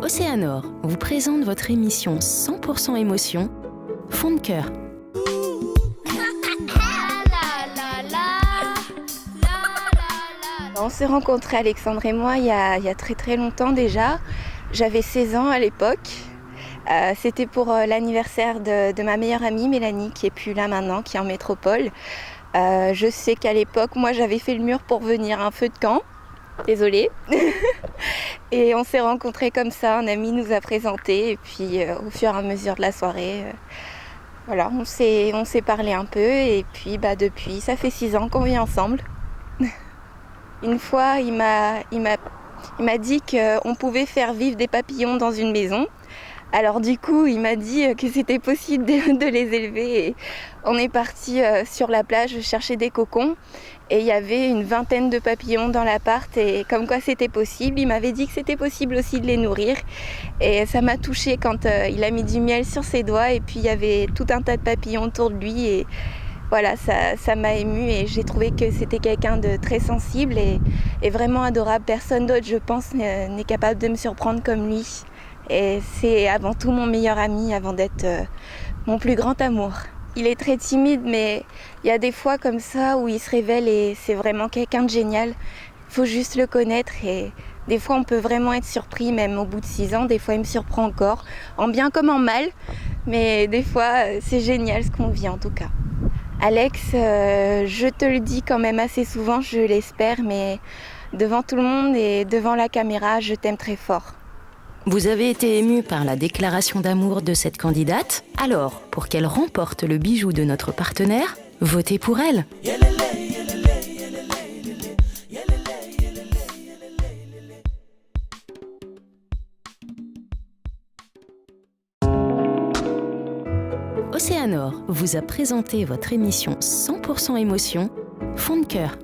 Océanor vous présente votre émission 100% émotion, Fond de cœur. On s'est rencontrés, Alexandre et moi, il y a très très longtemps déjà. J'avais 16 ans à l'époque. C'était pour l'anniversaire de ma meilleure amie Mélanie, qui est plus là maintenant, qui est en métropole. Je sais qu'à l'époque, moi j'avais fait le mur pour venir à un feu de camp. Désolée. Et on s'est rencontrés comme ça, un ami nous a présentés. Et puis au fur et à mesure de la soirée, voilà, on s'est parlé un peu. Et puis depuis, ça fait 6 ans qu'on vit ensemble. Une fois, il m'a dit qu'on pouvait faire vivre des papillons dans une maison. Alors du coup, il m'a dit que c'était possible de les élever. Et on est parti sur la plage chercher des cocons. Et il y avait une vingtaine de papillons dans l'appart. Et comme quoi c'était possible, il m'avait dit que c'était possible aussi de les nourrir. Et ça m'a touchée quand il a mis du miel sur ses doigts. Et puis il y avait tout un tas de papillons autour de lui. Et voilà, ça m'a émue et j'ai trouvé que c'était quelqu'un de très sensible et vraiment adorable. Personne d'autre, je pense, n'est capable de me surprendre comme lui. Et c'est avant tout mon meilleur ami, avant d'être mon plus grand amour. Il est très timide, mais il y a des fois comme ça où il se révèle et c'est vraiment quelqu'un de génial. Il faut juste le connaître et des fois on peut vraiment être surpris, même au bout de 6 ans. Des fois il me surprend encore, en bien comme en mal. Mais des fois c'est génial ce qu'on vit en tout cas. Alex, je te le dis quand même assez souvent, je l'espère, mais devant tout le monde et devant la caméra, je t'aime très fort. Vous avez été ému par la déclaration d'amour de cette candidate? Alors, pour qu'elle remporte le bijou de notre partenaire, votez pour elle. Océanor vous a présenté votre émission 100% émotion, Fond de cœur.